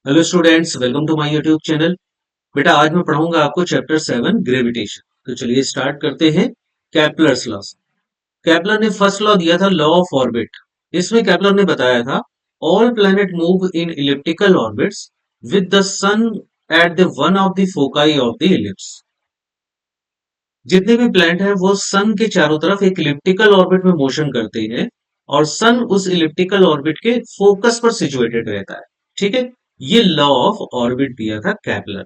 Hello students, welcome to my YouTube channel. बेटा, आज मैं पढ़ाऊंगा आपको चैप्टर 7 ग्रेविटेशन। तो चलिए स्टार्ट करते हैं। Kepler's law. केपलर ने फर्स्ट लॉ दिया था, लॉ ऑफ ऑर्बिट। इसमें केपलर ने बताया था all planet move in elliptical orbits with the sun at the one of the foci of the ellipse. जितने भी प्लैनेट हैं वो सन के चारों तरफ एक इलिप्टिकल ऑर्बिट में मोशन करते हैं और सन उस इलिप्टिकल ऑर्बिट के फोकस पर सिचुएटेड रहता है। ठीक है, ये लॉ ऑफ ऑर्बिट दिया था केपलर।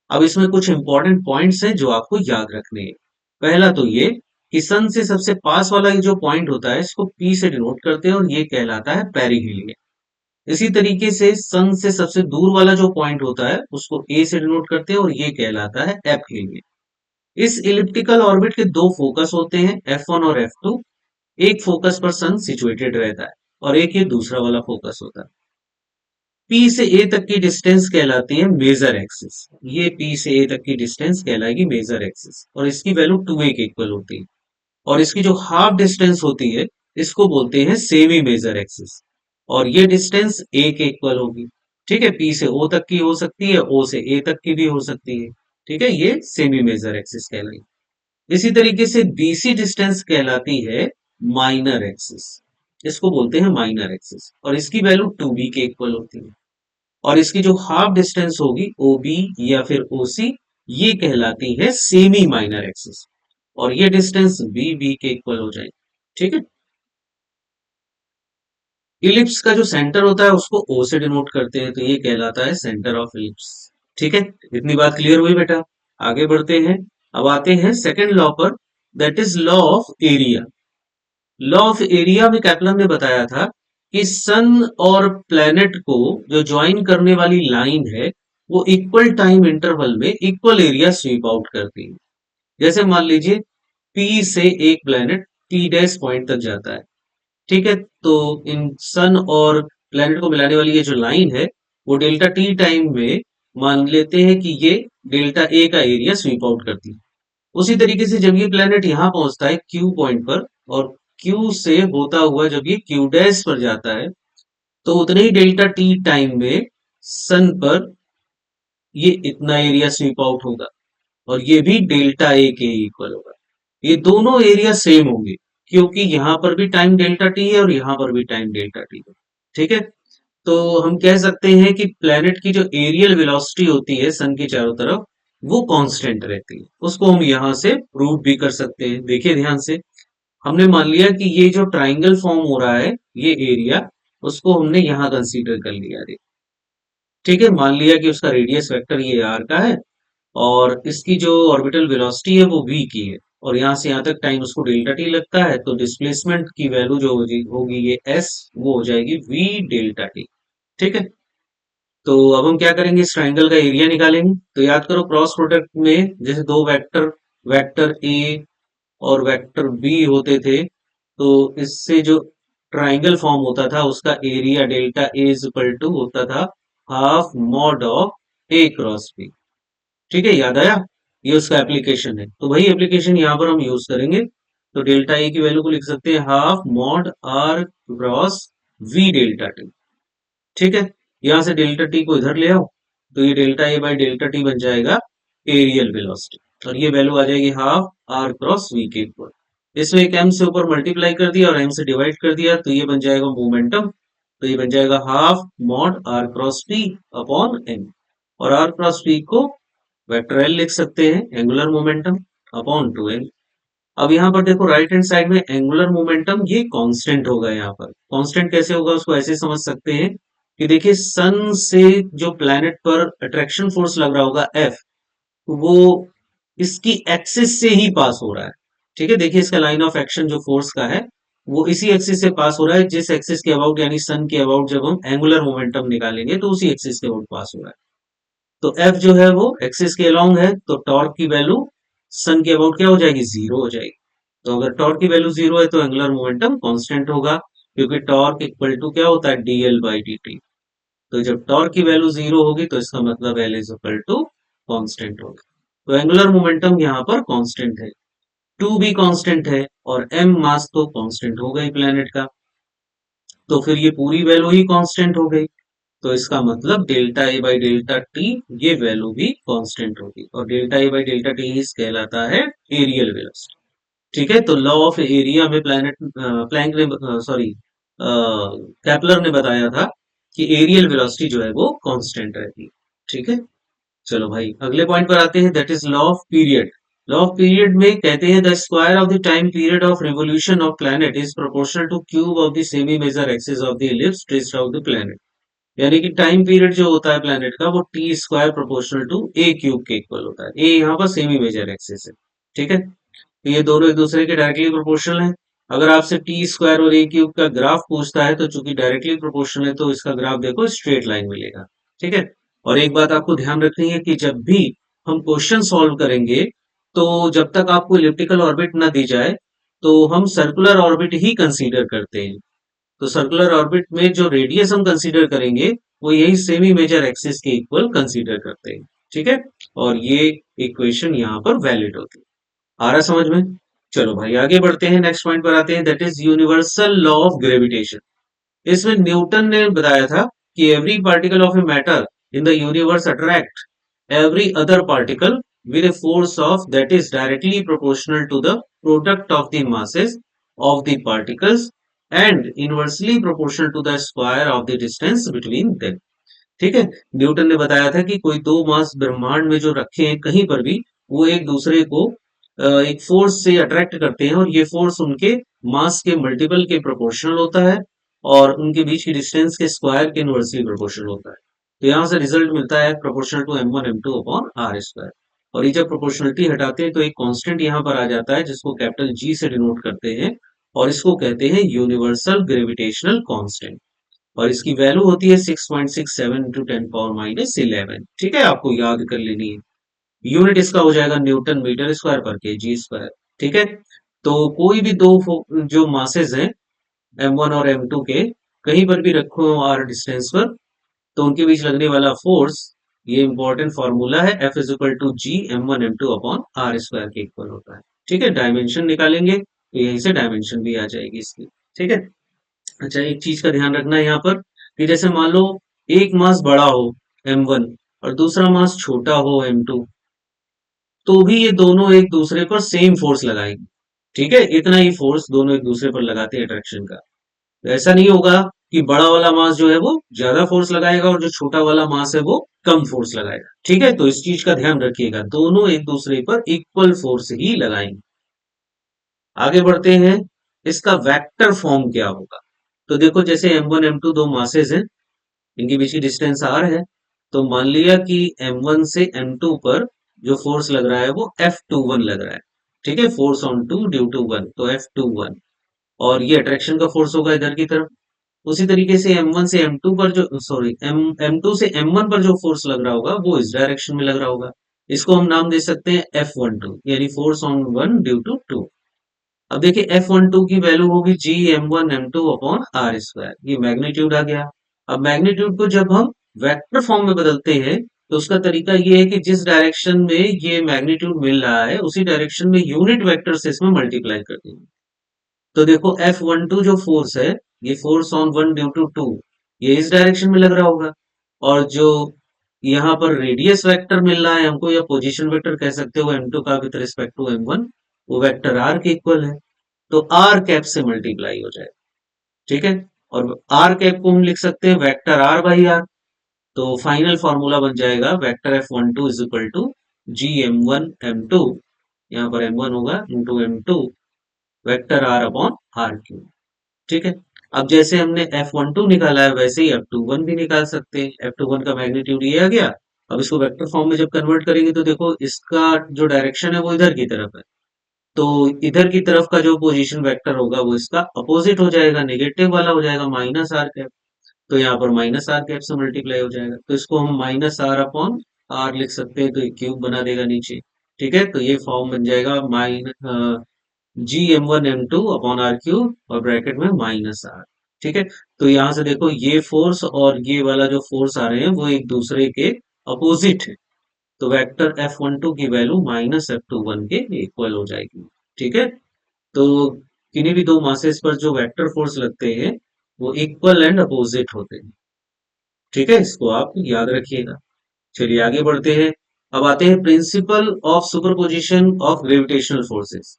अब इसमें कुछ इंपॉर्टेंट पॉइंट्स हैं जो आपको याद रखने हैं। पहला तो ये कि सन से सबसे पास वाला ये जो पॉइंट होता है इसको पी से डिनोट करते हैं और ये कहलाता है पेरिहीलियन। इसी तरीके से सन से सबसे दूर वाला जो पॉइंट होता है उसको ए से डिनोट करते हैं और ये कहलाता है एपहीलियन। इस इलिप्टिकल ऑर्बिट के दो फोकस होते हैं, F1 और F2। एक फोकस पर सन सिचुएटेड रहता है और एक ये दूसरा वाला फोकस होता है। P से A तक की डिस्टेंस कहलाती है मेजर एक्सिस। ये P से A तक की डिस्टेंस कहलाएगी मेजर एक्सिस और इसकी वैल्यू 2a के इक्वल होती है। और इसकी जो हाफ डिस्टेंस होती है इसको बोलते हैं सेमी मेजर एक्सिस और ये डिस्टेंस a के इक्वल होगी। ठीक है, P से O तक की हो सकती है, O से A तक की भी हो सकती है। ठीक है, ये सेमी मेजर एक्सिस कहलाएगी। इसी तरीके से BC डिस्टेंस कहलाती है माइनर एक्सिस। इसको बोलते हैं माइनर एक्सिस और इसकी वैल्यू 2b के इक्वल होती है। और इसकी जो हाफ डिस्टेंस होगी OB या फिर OC, ये कहलाती है सेमी माइनर एक्सिस और ये डिस्टेंस BB के इक्वल हो जाएगी। ठीक है, इलिप्स का जो सेंटर होता है उसको O से डिनोट करते हैं तो ये कहलाता है सेंटर ऑफ इलिप्स। ठीक है, इतनी बात क्लियर हुई बेटा। आगे बढ़ते हैं। अब आते हैं सेकंड लॉ पर, that is law of area. Law of area में केपलर ने बताया था कि सन और प्लैनेट को जो ज्वाइन करने वाली लाइन है वो इक्वल टाइम इंटरवल में इक्वल एरिया स्वीप आउट करती है। जैसे मान लीजिए पी से एक प्लैनेट टी डैश पॉइंट तक जाता है। ठीक है, तो इन सन और प्लैनेट को मिलाने वाली ये जो लाइन है वो डेल्टा टी टाइम में मान लेते हैं कि ये डेल्टा ए का एरिया स्वीप आउट करती है। उसी तरीके से जब ये प्लेनेट यहाँ पहुंचता है क्यू पॉइंट पर और क्यू से होता हुआ जब ये क्यू डैश पर जाता है तो उतने ही डेल्टा टी टाइम में सन पर ये इतना एरिया स्वीप आउट होगा और ये भी डेल्टा ए के इक्वल होगा। ये दोनों एरिया सेम होंगे क्योंकि यहाँ पर भी टाइम डेल्टा टी है और यहाँ पर भी टाइम डेल्टा टी है। ठीक है, तो हम कह सकते हैं कि प्लेनेट की जो एरियल वेलोसिटी होती है सन के चारों तरफ वो कांस्टेंट रहती है। उसको हम यहाँ से प्रूव भी कर सकते हैं। देखिए ध्यान से, हमने मान लिया कि ये जो ट्राइंगल फॉर्म हो रहा है ये एरिया, उसको हमने यहाँ कंसीडर कर लिया है। ठीक है, मान लिया कि उसका रेडियस वेक्टर ये आर का है और इसकी जो ऑर्बिटल वेलोसिटी है वो v की है और यहाँ से यहाँ तक टाइम उसको डेल्टा टी लगता है तो डिस्प्लेसमेंट की वैल्यू जो होगी ये s, वो हो जाएगी v डेल्टा टी। ठीक है, तो अब हम क्या करेंगे, इस ट्राइंगल का एरिया निकालेंगे। तो याद करो क्रॉस प्रोडक्ट में जैसे दो वेक्टर, वेक्टर ए और वेक्टर बी होते थे तो इससे जो ट्राइंगल फॉर्म होता था उसका area delta A is equal to होता था half mod of A cross B. ठीक है, याद आया। ये उसका एप्लीकेशन है तो वही एप्लीकेशन यहाँ पर हम यूज करेंगे। तो डेल्टा ए की वैल्यू को लिख सकते हैं half mod R cross V delta T. ठीक है, यहां से डेल्टा टी को इधर ले आओ तो ये delta A by delta T बन जाएगा एरियल वेलोसिटी और ये वैल्यू आ जाएगी हाफ आर क्रॉस वी के इक्वल। इसमें एक एम से ऊपर मल्टीप्लाई कर दिया और एम से डिवाइड कर दिया तो ये बन जाएगा मोमेंटम। तो ये बन जाएगा half mod R cross P upon M और आर क्रॉस पी को वेक्टर एल लिख सकते हैं, एंगुलर मोमेंटम, अपॉन 2m। अब यहाँ पर देखो राइट हैंड साइड में एंगुलर मोमेंटम ये कांस्टेंट होगा। यहाँ पर कांस्टेंट कैसे होगा उसको ऐसे समझ सकते हैं कि देखिए सन से जो प्लैनेट पर अट्रैक्शन फोर्स लग रहा होगा F, वो इसकी एक्सिस से ही पास हो रहा है। ठीक है, देखिए इसका लाइन ऑफ एक्शन जो फोर्स का है वो इसी एक्सिस से पास हो रहा है, जिस एक्सिस के अबाउट यानी सन के अबाउट जब हम एंगुलर मोमेंटम निकालेंगे तो उसी एक्सिस के अबाउट पास हो रहा है। तो F जो है वो एक्सिस के अलोंग है तो टॉर्क की वैल्यू सन के अबाउट क्या हो जाएगी, जीरो हो जाएगी। तो अगर टॉर्क की वैल्यू जीरो है तो एंगुलर मोमेंटम कांस्टेंट होगा क्योंकि टॉर्क इक्वल टू क्या होता है, डीएल बाई डी टी। तो जब टॉर्क की वैल्यू जीरो होगी तो इसका मतलब L is equal to constant होगा। तो एंगुलर मोमेंटम यहाँ पर कांस्टेंट है, टू भी कांस्टेंट है और एम मास तो कांस्टेंट हो गई प्लेनेट का। तो फिर ये पूरी वैल्यू ही कांस्टेंट हो गई। तो इसका मतलब delta A by delta T ये वैल्यू भी कांस्टेंट होगी और delta A by delta T ही कहलाता है एरियल वेलोसिटी। ठीक है, तो लॉ ऑफ एरिया में प्लैंक ने सॉरी कैपलर ने बताया था कि एरियल वेलोसिटी जो है वो कांस्टेंट रहती है। ठीक है, चलो भाई अगले पॉइंट पर आते हैं, that is law of period. Law of period में कहते हैं the square of the time period of revolution of planet is proportional to cube of the semi major axis of the ellipse traced out the planet. यानी कि time period जो होता है planet का वो T square proportional to A cube के equal होता है। ए यहाँ पर सेमी मेजर एक्सिस है। ठीक है, तो ये दोनों एक दूसरे के डायरेक्टली प्रोपोर्शनल है। अगर आपसे टी स्क्वायर और ए क्यूब का ग्राफ पूछता है तो चूंकि डायरेक्टली प्रोपोर्शनल है तो इसका ग्राफ देखो स्ट्रेट लाइन मिलेगा। ठीक है, और एक बात आपको ध्यान रखनी है कि जब भी हम क्वेश्चन सॉल्व करेंगे तो जब तक आपको इलिप्टिकल ऑर्बिट ना दी जाए तो हम सर्कुलर ऑर्बिट ही कंसीडर करते हैं। तो सर्कुलर ऑर्बिट में जो रेडियस हम कंसीडर करेंगे वो यही सेमी मेजर एक्सिस के इक्वल कंसीडर करते हैं। ठीक है, और ये इक्वेशन यहाँ पर वैलिड होती है। आ रहा समझ में? चलो भाई आगे बढ़ते हैं, नेक्स्ट पॉइंट पर आते हैं, that is universal law of gravitation. इसमें न्यूटन ने बताया था कि every particle of a matter in the universe attract every other particle with a force of that is directly proportional to the product of the masses of the particles and inversely proportional to the square of the distance between them। ठीक है, Newton ने बताया था कि कोई दो मास ब्रह्मांड में जो रखे हैं कहीं पर भी वो एक दूसरे को एक फोर्स से अट्रैक्ट करते हैं और ये फोर्स उनके मास के मल्टीपल के प्रोपोर्शनल होता है और उनके बीच की डिस्टेंस के स्क्वायर के इनवर्सली प्रोपोर्शनल होता है। तो यहाँ से रिजल्ट मिलता है proportional to m1 m2 upon R square. और ये जब प्रोपोर्शनलिटी हटाते हैं तो एक कांस्टेंट यहाँ पर आ जाता है जिसको कैपिटल जी से डिनोट करते हैं और इसको कहते हैं यूनिवर्सल ग्रेविटेशनल कांस्टेंट। और इसकी वैल्यू होती है 6.67 इंटू 10 पावर -11। ठीक है, आपको याद कर लेनी है। यूनिट इसका हो जाएगा न्यूटन मीटर स्क्वायर पर के जी स्क्वायर। ठीक है, तो कोई भी दो जो मासेस हैं m1 और m2 के कहीं पर भी रखो आर डिस्टेंस पर तो उनके बीच लगने वाला फोर्स, ये इंपॉर्टेंट फॉर्मूला है, F is equal to G m1 m2 upon R square के इक्वल होता है। ठीक है, डायमेंशन निकालेंगे तो यहीं से डायमेंशन भी आ जाएगी इसकी। ठीक है, अच्छा एक चीज का ध्यान रखना है यहाँ पर कि जैसे मान लो एक मास बड़ा हो m1 और दूसरा मास छोटा हो m2, तो भी ये दोनों एक दूसरे पर सेम फोर्स लगाएंगे। ठीक है, इतना ही फोर्स दोनों एक दूसरे पर लगाते हैं अट्रैक्शन का। तो ऐसा नहीं होगा कि बड़ा वाला मास जो है वो ज्यादा फोर्स लगाएगा और जो छोटा वाला मास है वो कम फोर्स लगाएगा। ठीक है, तो इस चीज का ध्यान रखिएगा, दोनों एक दूसरे पर इक्वल फोर्स ही लगाएंगे। आगे बढ़ते हैं, इसका वेक्टर फॉर्म क्या होगा। तो देखो जैसे m1 m2 दो मासेस हैं, इनके बीच की डिस्टेंस r है, तो मान लिया कि m1 से m2 पर जो फोर्स लग रहा है वो F21 लग रहा है। ठीक है, force on two due to one, तो F21, और ये अट्रैक्शन का फोर्स होगा इधर की तरफ। उसी तरीके से m1 से m2 पर जो सॉरी m2 से m1 पर जो फोर्स लग रहा होगा वो इस डायरेक्शन में लग रहा होगा। इसको हम नाम दे सकते हैं F12 यानी force on one due to two. अब देखिए F12 की वैल्यू होगी G m1 m2 upon R square, ये मैग्नीट्यूड आ गया। अब मैग्नीट्यूड को जब हम वेक्टर फॉर्म में बदलते हैं तो उसका तरीका ये है कि जिस डायरेक्शन में ये मैग्नीट्यूड मिल रहा है उसी डायरेक्शन में यूनिट वेक्टर से इसमें मल्टीप्लाई कर देंगे। तो देखो F12 जो फोर्स है, ये force on one due to two, ये इस डायरेक्शन में लग रहा होगा। और जो यहाँ पर रेडियस वेक्टर मिल रहा है हमको या पोजीशन वेक्टर कह सकते हो m2 का विद रिस्पेक्ट टू m1, वो वेक्टर r के इक्वल है। तो आर कैप से मल्टीप्लाई हो जाए। ठीक है, और आर कैप को हम लिख सकते हैं वेक्टर आर बाई आर। तो फाइनल फॉर्मूला बन जाएगा vector F12 is equal to G m1 m2, यहाँ पर m1 होगा into m2 vector r upon are cube. ठीक है, अब जैसे हमने F12 निकाला है वैसे ही F21 भी निकाल सकते हैं। F21 का मैग्नीट्यूड ये आ गया। अब इसको वेक्टर फॉर्म में जब कन्वर्ट करेंगे तो देखो इसका जो डायरेक्शन है वो इधर की तरफ है, तो इधर की तरफ का जो पोजीशन वेक्टर होगा वो इसका अपोजिट हो जाएगा, नेगेटिव वाला हो जाएगा, माइनस आर कैप। तो यहाँ पर माइनस आर कैप से मल्टीप्लाई हो जाएगा, तो इसको हम माइनस आर अपॉन आर लिख सकते हैं, तो ये क्यूब बना देगा नीचे। ठीक है, तो ये फॉर्म बन जाएगा G m1 m2 upon are cube और ब्रैकेट में माइनस आर। ठीक है, तो यहाँ से देखो ये फोर्स और ये वाला जो फोर्स आ रहे हैं वो एक दूसरे के अपोजिट है, तो वेक्टर F12 की वैल्यू -F21 के इक्वल हो जाएगी। ठीक है, तो किन्हीं भी दो मासेस पर जो वेक्टर फोर्स लगते हैं वो इक्वल एंड अपोजिट होते हैं। ठीक है, इसको आप याद रखिएगा। चलिए आगे बढ़ते हैं। अब आते हैं principle of superposition of gravitational forces.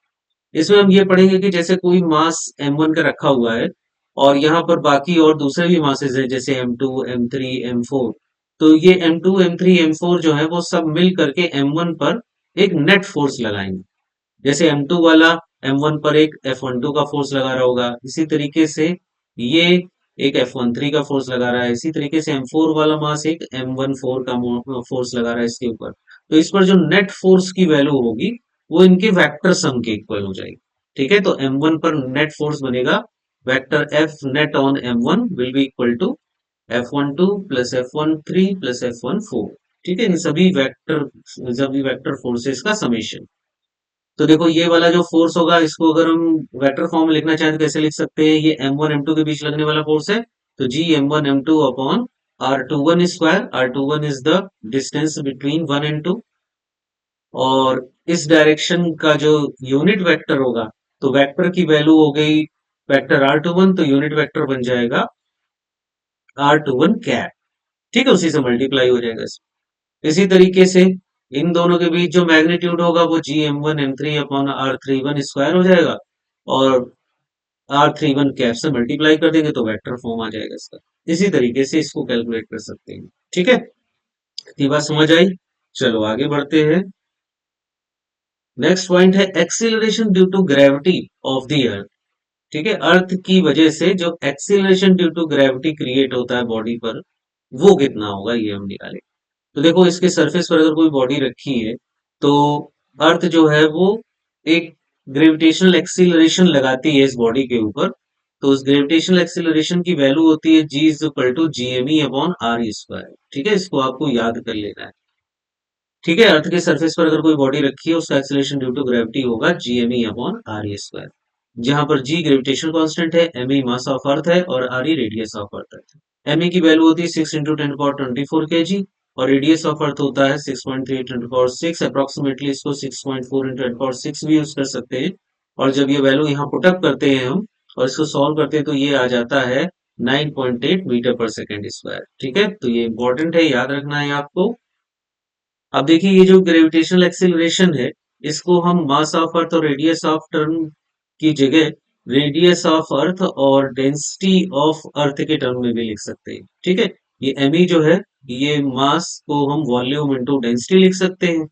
इसमें हम ये पढ़ेंगे कि जैसे कोई मास m1 का रखा हुआ है और यहाँ पर बाकी और दूसरे भी मासेस हैं जैसे m2, m3, m4। तो ये m2, m3, m4 जो है वो सब मिल करके m1 पर एक नेट फोर्स लगाएंगे। जैसे M2 वाला M1 पर एक F12 का फोर्स लगा रहा होगा, इसी तरीके से ये एक F13 का फोर्स लगा रहा है, इसी तरीके से M4 वाला मास एक M14 का फोर्स लगा रहा है इसके ऊपर। तो इस पर जो नेट फोर्स की वैल्यू होगी वो इनके वेक्टर सम के इक्वल हो जाएगी। ठीक है, तो M1 पर नेट फोर्स बनेगा vector F net on M1 will be equal to F12 plus F13 plus F14। ठीक है, इन सभी वेक्टर फोर्सेस का समेशन। तो देखो ये वाला जो फोर्स होगा इसको अगर हम वेक्टर फॉर्म में लिखना चाहें तो कैसे लिख सकते हैं? ये m1 m2 के बीच लगने वाला फोर्स है, तो g m1 m2 upon r21 square. r21 is the distance between 1 and 2। और इस डायरेक्शन का जो यूनिट वेक्टर होगा, तो वेक्टर की वैल्यू हो गई वेक्टर r21, तो यूनिट वेक्टर बन जाएगा r21 कैप। ठीक है, उसी से मल्टीप्लाई हो जाएगा। इसी तरीके से इन दोनों के बीच जो मैग्नीट्यूड होगा वो जी m1 m3 upon r31 square हो जाएगा। और r31 कैप से मल्टीप्लाई कर देंगे तो वेक्टर फॉर्म आ जाएगा इसका। इसी तरीके से इसको कैलकुलेट कर सकते हैं। ठीक है, इतनी बात समझ आई। चलो आगे बढ़ते हैं। नेक्स्ट पॉइंट है acceleration due to gravity of the earth. ठीक है, अर्थ की वजह से जो acceleration due to gravity create होता है बॉडी पर, वो कितना होगा ये हम निकालेंगे। तो देखो इसके सरफेस पर अगर कोई बॉडी रखी है तो अर्थ जो है वो एक ग्रेविटेशनल एक्सीलरेशन लगाती है इस बॉडी के ऊपर। तो उस ग्रेविटेशनल एक्सीलरेशन की वैल्यू होती है G is equal to G M E upon R square. ठीक है, इसको आपको याद कर लेना है। ठीक है, अर्थ के सरफेस पर अगर कोई बॉडी रखी है उसका एक्सीलरेशन ड्यू टू ग्रेविटी होगा G M E upon R square, जहां पर जी ग्रेविटेशन कांस्टेंट है, M E mass of earth है और R E radius of earth है। एम ई की वैल्यू होती है 6 इंटू 10 पावर 24 के जी और रेडियस ऑफ अर्थ होता है 6.3 इंटू 10 पावर 6। अप्रोक्सीमेटली इसको 6.4 इंटू 10 पावर 6 भी यूज कर सकते हैं। और जब ये वैल्यू यहाँ पुटअप करते हैं हम और इसको सॉल्व करते हैं तो ये आ जाता है 9.8 मीटर पर सेकेंड स्क्वायर। ठीक है, तो ये इंपॉर्टेंट है, याद रखना है आपको। अब देखिए ये जो ग्रेविटेशनल एक्सीलरेशन है इसको हम मास ऑफ अर्थ और रेडियस ऑफ टर्म की जगह रेडियस ऑफ अर्थ और डेंसिटी ऑफ अर्थ के टर्म में भी लिख सकते हैं। ठीक है, ये एम जो है ये मास को हम वॉल्यूम इंटू डेंसिटी लिख सकते हैं।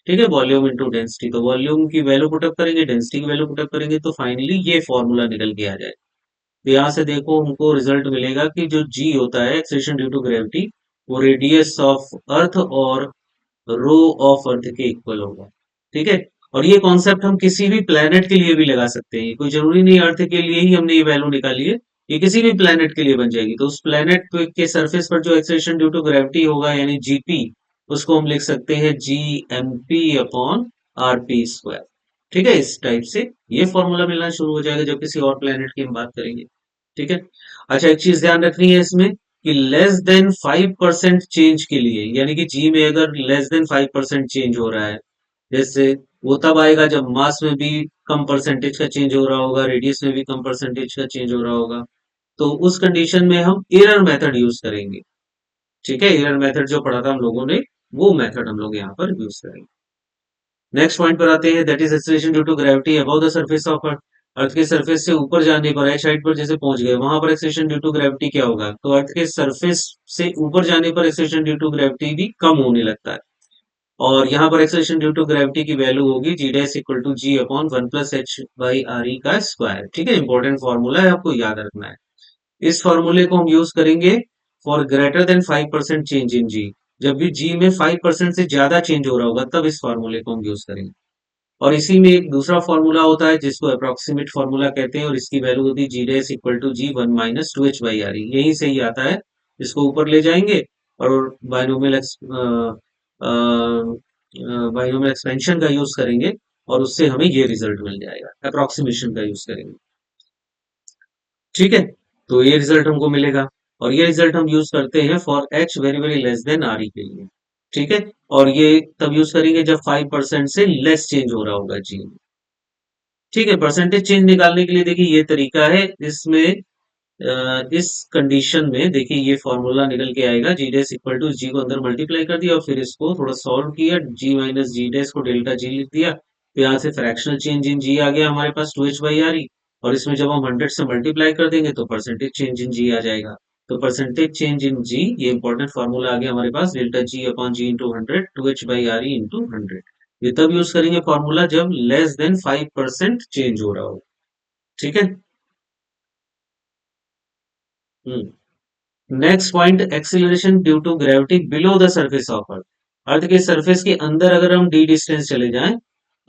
ठीक है, वॉल्यूम इंटू डेंसिटी, तो वॉल्यूम की वैल्यू पुटअप करेंगे, डेंसिटी की वैल्यू पुटअप करेंगे तो फाइनली ये फॉर्मूला निकल के आ जाए। तो यहाँ से देखो हमको रिजल्ट मिलेगा कि जो जी होता है एक्सेलरेशन ड्यू टू ग्रेविटी, वो रेडियस ऑफ अर्थ और रो ऑफ अर्थ के इक्वल होगा। ठीक है, और ये कॉन्सेप्ट हम किसी भी प्लेनेट के लिए भी लगा सकते हैं, कोई जरूरी नहीं अर्थ के लिए ही हमने ये वैल्यू निकाली है, ये किसी भी प्लेनेट के लिए बन जाएगी। तो उस प्लेनेट के सरफेस पर जो एक्सेलरेशन ड्यू टू ग्रेविटी होगा यानी जीपी, उसको हम लिख सकते हैं G M P upon R P square. ठीक है, इस टाइप से ये फॉर्मूला मिलना शुरू हो जाएगा जब किसी और प्लेनेट की हम बात करेंगे। ठीक है, अच्छा एक चीज ध्यान रखनी है इसमें कि लेस देन 5% चेंज के लिए, यानी कि जी में अगर लेस देन 5% चेंज हो रहा है, जैसे वो तब आएगा जब मास में भी कम परसेंटेज का चेंज हो रहा होगा, रेडियस में भी कम परसेंटेज का चेंज हो रहा होगा, तो उस कंडीशन में हम एरर मेथड यूज करेंगे। ठीक है, एरर मेथड जो पढ़ा था हम लोगों ने वो मेथड हम लोग यहाँ पर यूज करेंगे। नेक्स्ट पॉइंट पर आते हैं, that is acceleration due to gravity above the surface of earth. Earth के सरफेस से ऊपर जाने पर एच हाइट पर जैसे पहुंच गए वहां पर एक्सीलरेशन ड्यू टू ग्रेविटी क्या होगा? तो अर्थ के सरफेस से ऊपर जाने पर एक्सीलरेशन ड्यू टू ग्रेविटी भी कम होने लगता है। और यहाँ पर एक्सेलरेशन ड्यू टू ग्रेविटी की वैल्यू होगी G dash equal to G upon 1 plus H by R E का स्क्वायर। ठीक है, इंपॉर्टेंट फॉर्मूला है, आपको याद रखना है। इस फॉर्मूले को हम यूज करेंगे for greater than 5% change in G. जब भी जी में 5% से ज्यादा चेंज हो रहा होगा तब इस फॉर्मूले को हम यूज करेंगे। और इसी में एक दूसरा फॉर्मूला होता है जिसको अप्रोक्सीमेट फॉर्मूला कहते हैं और इसकी वैल्यू होती है G dash equal to G 1 minus 2 H by R E. यही से ही आता है, इसको ऊपर ले जाएंगे और बाइनोमियल बाइनोमियल एक्सपेंशन का यूज करेंगे और उससे हमें ये रिजल्ट मिल जाएगा, अप्रोक्सीमेशन का यूज करेंगे। ठीक है, तो ये रिजल्ट हमको मिलेगा और ये रिजल्ट हम यूज करते हैं for H very very less than R E के लिए। ठीक है, और ये तब यूज करेंगे जब 5% से लेस चेंज हो रहा होगा जी। ठीक है, परसेंटेज चेंज निकालने के लिए देखिए ये तरीका है, इसमें इस कंडीशन में देखिए ये फॉर्मूला निकल के आएगा, जी डैश इक्वल टू जी को अंदर मल्टीप्लाई कर दिया और फिर इसको थोड़ा सॉल्व किया, जी माइनस जी डैश को डेल्टा जी लिख दिया, तो यहाँ से फ्रैक्शनल चेंज इन जी आ गया हमारे पास 2h/r, और इसमें जब हम 100 से मल्टीप्लाई कर देंगे तो परसेंटेज चेंज इन जी आ जाएगा। तो परसेंटेज चेंज इन जी, ये इंपॉर्टेंट फॉर्मूला आ गया हमारे पास, डेल्टा जी अपॉन जी इंटू 100, 2h/r इंटू 100। ये तब यूज करेंगे फॉर्मूला जब लेस देन 5% चेंज हो रहा हो। ठीक है। Next point, acceleration due to gravity below the surface of earth. Earth के सरफेस के अंदर अगर हम डी डिस्टेंस चले जाएं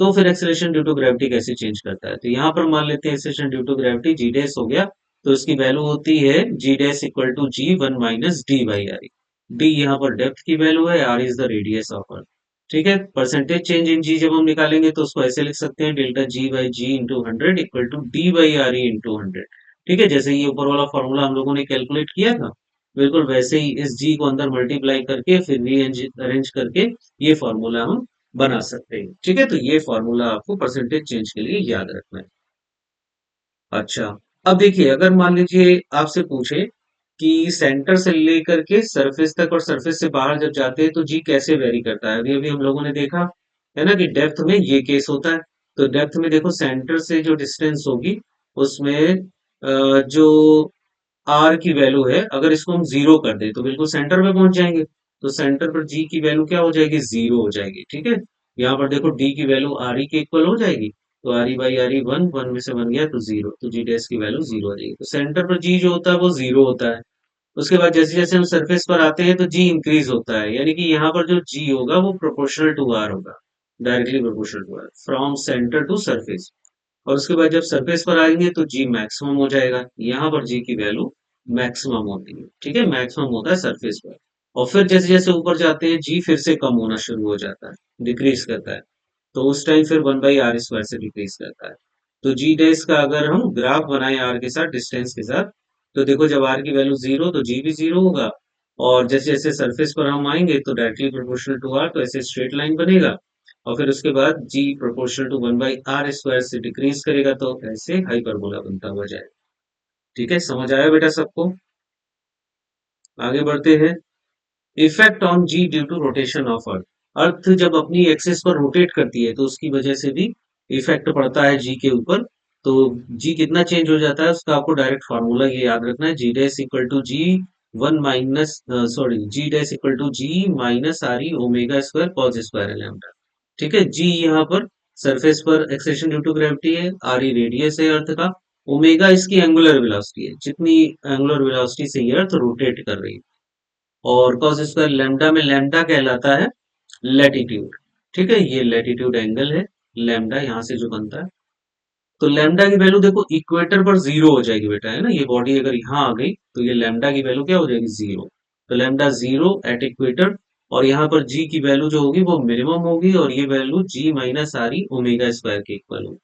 तो फिर एक्सीलरेशन ड्यू टू ग्रेविटी कैसे चेंज करता है। तो यहाँ पर मान लेते हैं acceleration due to gravity G dash हो गया, तो इसकी वैल्यू होती है G dash equal to G 1 minus D by R. D यहाँ पर डेप्थ की वैल्यू है, R is the radius of earth. ठीक है। परसेंटेज चेंज इन जी जब हम निकालेंगे तो उसको ऐसे लिख सकते हैं, delta G by G into 100 equal to D by R into 100। ठीक है, जैसे ये ऊपर वाला फॉर्मूला हम लोगों ने कैलकुलेट किया था, बिल्कुल वैसे ही इस जी को अंदर मल्टीप्लाई करके फिर री अरेंज करके ये फॉर्मूला हम बना सकते हैं। ठीक है, तो ये फॉर्मूला आपको परसेंटेज चेंज के लिए याद रखना है। अच्छा, अब देखिए अगर मान लीजिए आपसे पूछे कि सेंटर से लेकर के सरफेस तक और सरफेस से बाहर जब जाते हैं तो जी कैसे वेरी करता है। अभी अभी हम लोगों ने देखा है ना कि डेप्थ में ये केस होता है। तो डेप्थ में देखो सेंटर से जो डिस्टेंस होगी उसमें जो आर की वैल्यू है, अगर इसको हम जीरो कर दें तो बिल्कुल सेंटर पे पहुंच जाएंगे। तो सेंटर पर जी की वैल्यू क्या हो जाएगी, जीरो हो जाएगी। ठीक है, यहाँ पर देखो डी की वैल्यू आर ई के इक्वल हो जाएगी, तो R E by R E one, one में से वन गया तो जीरो, तो जी डैश की वैल्यू जीरो आ जाएगी। तो सेंटर पर जी जो होता है वो जीरो होता है। उसके बाद जैसे जैसे हम सरफेस पर आते हैं तो जी इंक्रीज होता है, यानी कि यहाँ पर जो जी होगा वो प्रोपोर्शनल टू आर होगा, directly proportional to are from centre to surface. और उसके बाद जब सरफेस पर आएंगे तो जी मैक्सिमम हो जाएगा, यहाँ पर जी की वैल्यू मैक्सिमम होती है। ठीक है, मैक्सिमम होता है सरफेस पर। और फिर जैसे जैसे ऊपर जाते हैं जी फिर से कम होना शुरू हो जाता है, डिक्रीज करता है। तो उस टाइम फिर 1/r² से डिक्रीज करता है। तो जी डैश का अगर हम ग्राफ बनाए आर के साथ, डिस्टेंस के साथ, तो देखो जब आर की वैल्यू जीरो तो जी भी जीरो होगा, और जैसे जैसे सरफेस पर हम आएंगे तो डायरेक्टली प्रोपोर्शनल टू आर, तो ऐसे स्ट्रेट लाइन बनेगा। और फिर उसके बाद जी प्रोपोर्शनल टू 1/r² से डिक्रीज करेगा, तो ऐसे हाइपरबोला बनता हुआ जाएगा। ठीक है, समझ आया बेटा सबको। आगे बढ़ते हैं। Effect on G due to rotation of earth. Earth जब अपनी एक्सिस पर रोटेट करती है तो उसकी वजह से भी इफेक्ट पड़ता है जी के ऊपर। तो जी कितना चेंज हो जाता है उसका आपको डायरेक्ट फार्मूला ये याद रखना है, G dash equal to G one minus sorry G dash equal to G minus R E omega square cos square lambda. ठीक है, जी यहाँ पर सरफेस पर एक्सेशन ड्यू टू ग्रेविटी है, आर ई रेडियस है अर्थ का, omega इसकी angular velocity है, जितनी एंगुलर वेलोसिटी से ये अर्थ रोटेट कर रही है। और कॉस स्क्वायर लैम्डा में लैम्डा कहलाता है लैटिट्यूड। ठीक है, ये लैटिट्यूड एंगल है, लैम्डा यहाँ से जो बनता है। तो लैम्डा की वैल्यू देखो इक्वेटर पर जीरो हो जाएगी बेटा, है ना, ये बॉडी अगर यहाँ आ गई तो ये लैम्डा की वैल्यू क्या हो जाएगी, जीरो। तो लैम्डा जीरो एट इक्वेटर, और यहाँ पर जी की वैल्यू जो होगी वो मिनिमम होगी, और ये value G minus R E omega square के इक्वल होगी।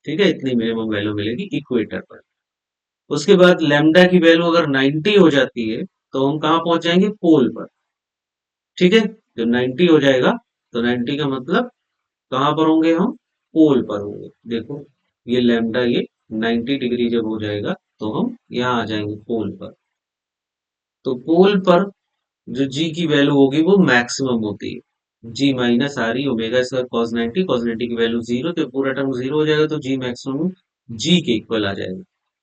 ठीक है, इतनी मिनिमम वैल्यू मिलेगी इक्वेटर पर। उसके बाद लैम्डा की वैल्यू अगर 90 हो जाती है तो हम कहाँ पहुंच जाएंगे, पोल पर। ठीक है, जब 90 हो जाएगा तो 90 का मतलब कहाँ पर होंगे हम, पोल पर होंगे। देखो ये लैम्डा ये 90 डिग्री जब हो जाएगा तो हम यहाँ आ जाएंगे पोल पर। तो पोल पर जो जी की वैल्यू होगी वो मैक्सिमम होती है, G minus R E omega square cos 90 की वैल्यू जीरो, तो पूरा टर्म जीरो हो जाएगा, तो जी मैक्सिमम जी के इक्वल आ जाएगा।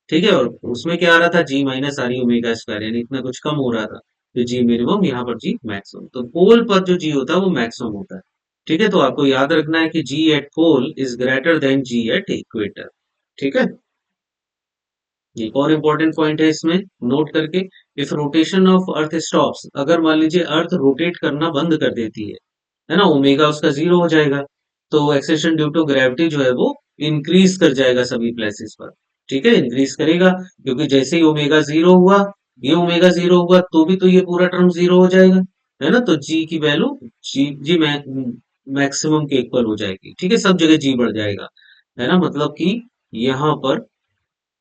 ठीक है, और उसमें क्या आ रहा था, G minus R E omega square, यानी इतना कुछ कम हो रहा था, तो जी मिनिमम यहाँ पर जी मैक्सिमम, तो पोल पर जो जी होता है वो मैक्सिमम होता है। ठीक है, तो आपको याद रखना है कि G at pole is greater than G at equator. ठीक है, एक और इम्पोर्टेंट पॉइंट है इसमें, नोट करके, if rotation of earth stops, अगर मान लीजिए अर्थ रोटेट करना बंद कर देती है ना, ओमेगा उसका जीरो हो जाएगा, तो एक्सेशन ड्यू टू ग्रेविटी जो है वो इंक्रीज कर जाएगा सभी प्लेसेस पर। ठीक है, इंक्रीज करेगा, क्योंकि जैसे ही ओमेगा जीरो हुआ, ये ओमेगा जीरो हुआ तो भी तो ये पूरा टर्म जीरो हो जाएगा, है ना, तो जी की वैल्यू जी मैक्सिमम के इक्वल हो जाएगी। ठीक है, सब जगह जी बढ़ जाएगा, है ना, मतलब कि यहाँ पर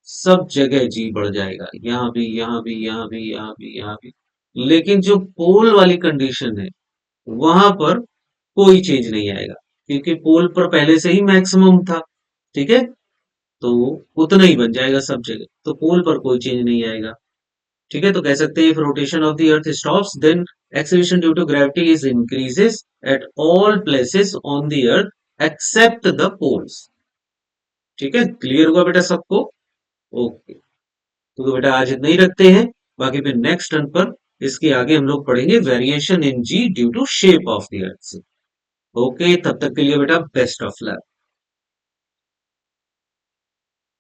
सब जगह जी बढ़ जाएगा, यहाँ भी यहाँ भी यहाँ भी यहाँ भी यहाँ भी। लेकिन जो पोल वाली कंडीशन है वहां पर कोई चेंज नहीं आएगा, क्योंकि पोल पर पहले से ही मैक्सिमम था। ठीक है, तो उतना ही बन जाएगा सब जगह, तो पोल पर कोई चेंज नहीं आएगा। ठीक है, तो कह सकते हैं if rotation of the earth stops then acceleration due to gravity is increases at all places on the earth except the poles. ठीक है, क्लियर हुआ बेटा सबको? ओके, तो बेटा आज इतना ही रखते हैं, बाकी फिर नेक्स्ट टर्न पर इसके आगे हम लोग पढ़ेंगे variation in g due to shape of the earth. Okay, तब तक के लिए बेटा बेस्ट ऑफ लक।